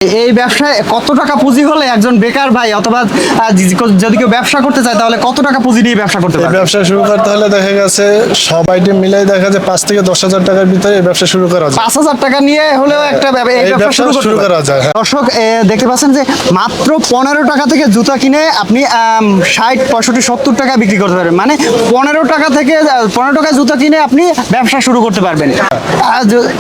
এই ব্যবসায় কত টাকা পুঁজি হলে একজন বেকার ভাই অথবা যদি কেউ ব্যবসা করতে চায় তাহলে কত টাকা পুঁজি নিয়ে ব্যবসা করতে পারে? ব্যবসা শুরু করতে হলে দেখা গেছে সব আইটেম মিলাই দেখা যায় 5 থেকে 10,000 টাকার ভিতরে এই ব্যবসা শুরু করা যায়। 5,000 টাকা নিয়ে হলেও একটা এই ব্যবসা শুরু করা যায়। দর্শক দর্শক দেখতে পাচ্ছেন যে মাত্র 15 টাকা থেকে জুতা কিনে আপনি 60, 65, 70 টাকা বিক্রি করতে পারবেন। মানে 15 টাকা থেকে 15 টাকা জুতা কিনে আপনি ব্যবসা শুরু করতে পারবেন।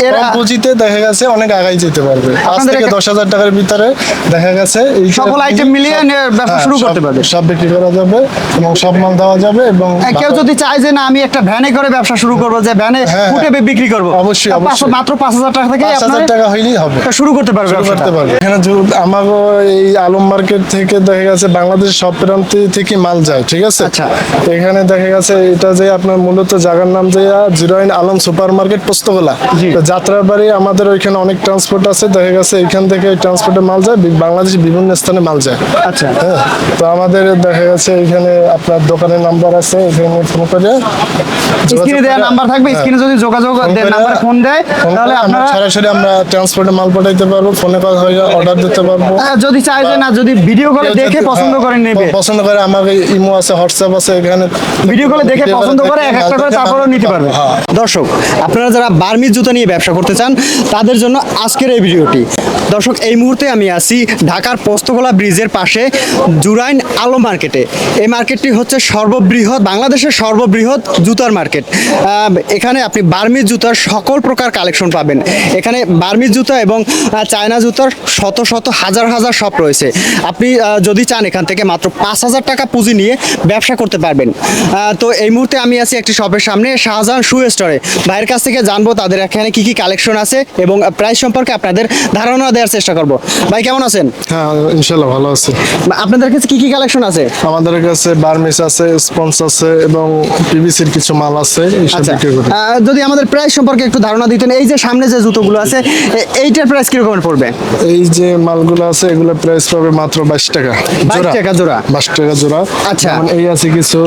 এর পুঁজিতে দেখা গেছে অনেক আগাই যেতে পারবে। 5 থেকে 10,000 টাকার ভিতরে দেখা গেছে এই সকল আইটেম মিলিয়ে ব্যবসা শুরু করতে পারবে। সব বিক্রি করা যাবে এবং সব মাল দেওয়া যাবে। এবং কেউ যদি চায় যে না আমি একটা ভ্যানে করে ব্যবসা শুরু করব, যে ভ্যানে ফুটে বিক্রি করব, অবশ্যই মাত্র 5,000 টাকা থেকে 5,000 টাকা হইলেই হবে, শুরু করতে পারবে। এখানে আমাগো এই আলম মার্কেট থেকে দেখা গেছে বাংলাদেশের সব প্রান্ত থেকে মাল যায়, ঠিক আছে। আচ্ছা, এখানে দেখা গেছে এটা যে আপনার মূলত জায়গার নাম যে জিরোইন আলম সুপার মার্কেট পোস্তগোলা, যাত্রাবাড়ি। আমাদের ওইখানে অনেক ট্রান্সপোর্ট আছে, দেখা গেছে এখান থেকে ট্রান্সপোর্টে মাল যায়, বাংলাদেশের বিভিন্ন স্থানে মাল যায়। আচ্ছা, তো আমাদের দেখা গেছে এখানে আপনার দোকানের নাম্বার আছে, এখানে ফোন করে স্ক্রিনে দেওয়া নাম্বার থাকবে, স্ক্রিনে যদি যোগাযোগ নাম্বারে ফোন দেয় তাহলে আপনারা সরাসরি আমরা ট্রান্সপোর্টে মাল পাঠাইতে পারবো, ফোনে কথা হয়ে অর্ডার দিতে পারবো। যদি চাই যে না, যদি ভিডিও কলে দেখে পছন্দ করে নেবে, পছন্দ করে আমাকে ইমো আছে, হোয়াটসঅ্যাপ আছে, এখানে ভিডিও কলে দেখে পছন্দ করে এক একটা করে তারপরেও নিতে পারবে। দর্শক, আপনারা যারা বার্মিজ জুতা নিয়ে ব্যবসা করতে চান তাদের জন্য আজকের এই ভিডিওটি। দর্শক, এই মুহূর্তে আমি আছি ঢাকার পোস্তগোলা ব্রিজের পাশে জুরাইন আলম মার্কেটে। এই মার্কেটটি হচ্ছে বাংলাদেশের সর্ববৃহৎ জুতার মার্কেট। এখানে আপনি বার্মিজ জুতার সকল প্রকার কালেকশন পাবেন। এখানে বার্মিজ জুতা এবং চায়না জুতার শত শত হাজার হাজার শপ রয়েছে। আপনি যদি চান এখান থেকে মাত্র 5,000 টাকা পুঁজি নিয়ে ব্যবসা করতে পারবেন। তো এই মুহূর্তে আমি আছি একটি শপের সামনে, শাহজাহান শু স্টোরে। ভাইয়ের কাছ থেকে জানবো তাদের এখানে কি কি কালেকশন আছে এবং প্রাইস সম্পর্কে আপনাদের ধারণা দেওয়ার চেষ্টা করব। ভাই কেমন আছেন? হ্যাঁ, ইনশাআল্লাহ ভালো আছি। আপনাদের কাছে কি কি কালেকশন আছে? আমাদের কাছে বার্মিজ আছে, স্পঞ্জ আছে এবং পিভিসির কিছু মাল আছে। যদি আমাদের প্রাইস সম্পর্কে একটু ধারণা দিতেন। এই যে সামনে যে জুতোগুলো আছে এইটার প্রাইস কিরকম পড়বে? এই যে মালগুলো আছে এগুলো প্রাইস পাবে মাত্র 22 টাকা। 22 টাকা জোড়া? 22 টাকা জোড়া। আচ্ছা, এই আছে কিছু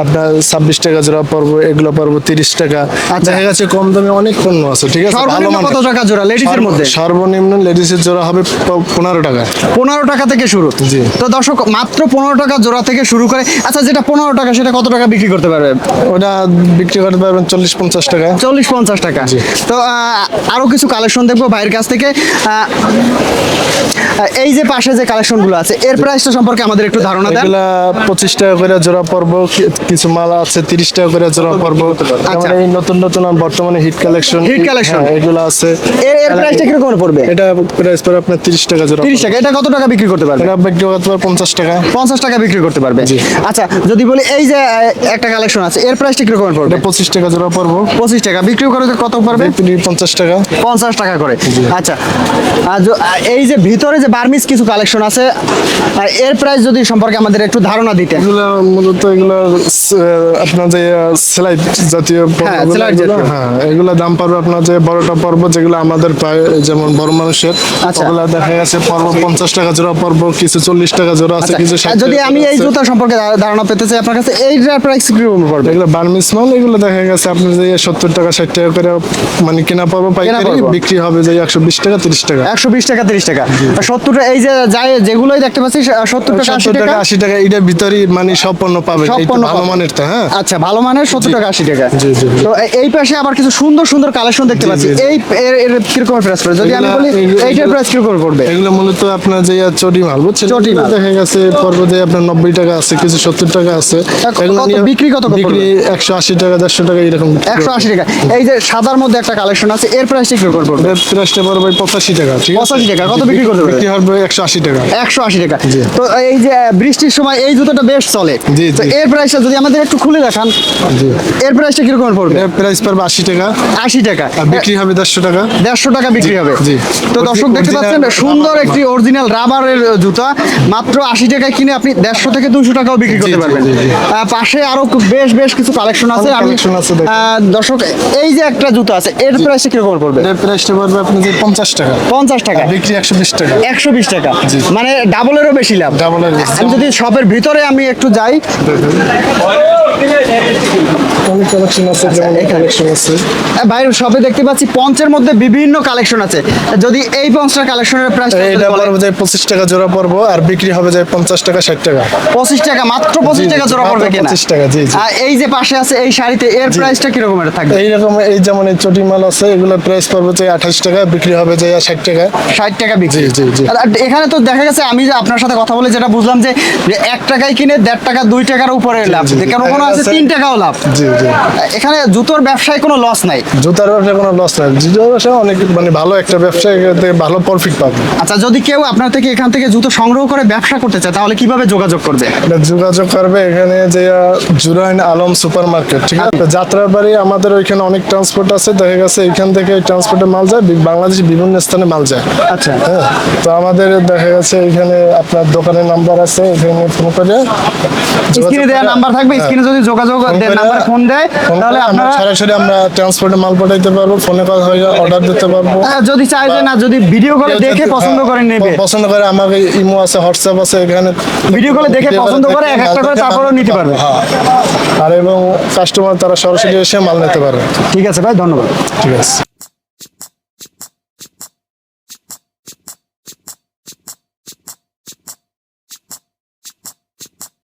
আপনার 26 টাকা জোড়া পড়বে, এগুলো পড়বে 30 টাকা। দেখা গেছে কম দামে অনেক পণ্য আছে, ঠিক আছে। সর্বনিম্ন কত টাকা জোড়া লেডিসের মধ্যে? সর্বনিম্ন লেডিসের জোড়া হবে 15 টাকা। 15 টাকা থেকে শুরু? জি। তো দর্শক, মাত্র 15 টাকা জোড়া থেকে শুরু করে। আচ্ছা, যেটা 15 টাকা সেটা কত টাকা বিক্রি করতে পারবে? ওটা বিক্রি করতে পারবেন 40-50 টাকা। 40-50 টাকা। তো আরো কিছু কালেকশন দেখবো ভাইয়ের কাছ থেকে। এই যে পাশে যে কালেকশনগুলো আছে এর প্রাইসটা সম্পর্কে আমাদের একটু ধারণা দেন। এগুলা 25 টাকা করে জোড়া পড়বো, কিছু মাল আছে 30 টাকা করে জোড়া পড়বো। আচ্ছা, এই নতুন নতুন বর্তমানে হিট কালেকশন এগুলো আছে। এর প্রাইসটা কিরকম পড়বে? এটা প্রাইস পড়বে আপনার 30 টাকা জোড়া। 30 টাকা। এটা কত টাকা বিক্রি করতে পারবে? এটা বিক্রি করতে পারবে 50 টাকা। 50 টাকা বিক্রি করতে পারবে। আচ্ছা, যদি বলি এই যে একটা কালেকশন আছে এর প্রাইসটা কিরকম পড়বে? এটা 25 টাকা জোড়া পড়বো। 25 টাকা বিক্রি করে কত পারবে? 50 টাকা। 50 টাকা করে। আচ্ছা, এই যে ভিতরে যে বার্মিজ কিছু কালেকশন আছে এর প্রাইস যদি সম্পর্কে আমাদের একটু ধারণা দিতেন। এগুলো মূলত এগুলো আপনার যে সেলাই জাতীয় হ্যাঁ, এগুলো দাম পারবে আপনার যে বড়টা পর্ব যেগুলো আমাদের পায়, যেমন বড় মানুষের, ওগুলো দেখা গেছে পর্ব 50 টাকা জোড়া পর্ব, কিছু 40 টাকা জোড়া আছে, কিছু 60 টাকা। যদি আমি এই জুতা সম্পর্কে ধারণা পেতে চাই আপনার কাছে, এইটার প্রাইস কিরকম পড়বে? এগুলো বার্মিজ মাল, এগুলো দেখা গেছে আপনার যে 70 টাকা 60 টাকা করে মানে কেনা পাবো, পাইকারি বিক্রি হবে যে 120 টাকা 30 টাকা। 120 টাকা 30 টাকা। 70 টাকা। এই যে যেগুলোই দেখতে পাচ্ছি 70 টাকা 80 টাকা এটার ভিতরে মানে সব পণ্য পাবে, ভালো মানের। হ্যাঁ, আচ্ছা, ভালো মানের 70 টাকা 80 টাকা। তো এই পাশে আবার কিছু সুন্দর সুন্দর কালেকশন দেখতে পাচ্ছি। এই এর কিরকম প্রাইস পড়বে? যদি আমি বলি এইটার প্রাইস কিরকম পড়বে? এগুলো মূলত আপনার যে চটি মাল, বুঝছেন, চটি মাল দেখা গেছে পর্ব যে আপনার 90 টাকা আছে, কিছু 70 টাকা আছে। বিক্রি কত? বিক্রি 180 টাকা 150 টাকা এরকম। 180 টাকা। এই যে সাদার মধ্যে একটা কালেকশন আছে এর প্রাইসটা কিরকম পড়বে? এর প্রাইসটা পড়বে 85 টাকা। ঠিক আছে, 85 টাকা। কত বিক্রি করতে পারবে? বিক্রি হবে 180 টাকা। 180 টাকা। তো এই যে বৃষ্টির সময় এই জুতোটা বেশ চলে। তো এর প্রাইসটা যদি আমাদের একটু খুলে দেখান, এর প্রাইসটা কিরকম পড়বে? এর প্রাইস পড়বে 80 টাকা। 80 টাকা। আর বিক্রি হবে 150 টাকা। 150 টাকা বিক্রি হবে। জি। তো দর্শক দেখতে পাচ্ছেন সুন্দর একটি অরিজিনাল রাবারের জুতা মাত্র 80 টাকায় কিনে আপনি 150 থেকে 200 টাকাও বিক্রি করতে পারবেন। পাশে আরো বেশ কিছু কালেকশন আছে। দর্শক, এই যে একটা জুতা আছে এর প্রাইসটা কিরকম পড়বে? এর প্রাইসটা পড়বে আপনি যে 50 টাকা। 50 টাকা। বিক্রি 120 টাকা। 120 টাকা। মানে ডাবলেরও বেশি লাভ। ডাবলের। আমি যদি শপের ভিতরে আমি একটু যাই, অনেক কালেকশন আছে, যেমন কালেকশন আছে। বাইরের শপে দেখতে পাচ্ছি পঞ্চের মধ্যে বিভিন্ন কালেকশন আছে। যদি এই পঞ্চটা কালেকশনের প্রাইস এইটা পড়বে যে 25 টাকা জোড়া পড়বো, আর বিক্রি হবে যে 50 টাকা 60 টাকা। 25 টাকা, মাত্র 25 টাকা জোড়া পড়বে কিনা? 25 টাকা, জি জি। আর এই যে পাশে আছে এই শাড়িতে এর প্রাইসটা কি রকমের থাকবে? এইরকম এই যেমন এই চটি মাল আছে, এগুলোর প্রাইস পড়বে যে 28 টাকা, বিক্রি হবে যে 60 টাকা। 60 টাকা বিক্রি। জি, জি, জি। আর এখানে তো দেখা গেছে, আমি যে আপনার সাথে কথা বলে যেটা বুঝলাম যে 1 টাকায় কিনে 1.5 টাকা 2 টাকার উপরে লাভ, জি, জি। কোনো আছে 3 টাকাও লাভ। জি জি। এখানে জুতোর ব্যবসায় কোনো লস নাই। জুতার ব্যবসায় কোনো লস নাই, জুতার ব্যবসা অনেক মানে ভালো একটা ব্যবসা, এখান থেকে ভালো প্রফিট পাবে। আচ্ছা, যদি কেউ আপনার থেকে এখান থেকে জুতো সংগ্রহ করে ব্যবসা করতে চায় তাহলে কিভাবে যোগাযোগ করবে? এটা যোগাযোগ করবে এখানে যে জুরাইন আলম সুপার মার্কেট, ঠিক আছে? যাত্রাবাড়ি আমাদের ওইখানে অনেক ট্রান্সপোর্ট আছে, দেখা গেছে এখান থেকে ট্রান্সপোর্টে মাল যায়, বাংলাদেশ বিভিন্ন স্থানে মাল যায়। আচ্ছা, হ্যাঁ, তো আমাদের দেখা গেছে এখানে আপনার দোকানের নাম্বার আছে, এখানে ফোন করে স্ক্রিনে দেওয়া নাম্বার থাকবে, স্ক্রিনে যদি যোগাযোগ নাম্বার ফোন দেয় তাহলে আপনারা সরাসরি আমরা ট্রান্সপোর্টে মাল পাঠাইতে পারবো, ফোনে কথা হয়ে অর্ডার দিতে পারবো। যদি চাই যে না, যদি ভিডিও কলে দেখে পছন্দ করে নেবে, পছন্দ করে, আমাকে ইমো আছে, হোয়াটসঅ্যাপ আছে, এখানে ভিডিও কলে দেখে পছন্দ করে এক একটা করে তারপরেও নিতে পারবে। হ্যাঁ, আর এবং কাস্টমার তারা সরাসরি এসে মাল নিতে পারবে। ঠিক আছে ভাই, ধন্যবাদ। ঠিক আছে।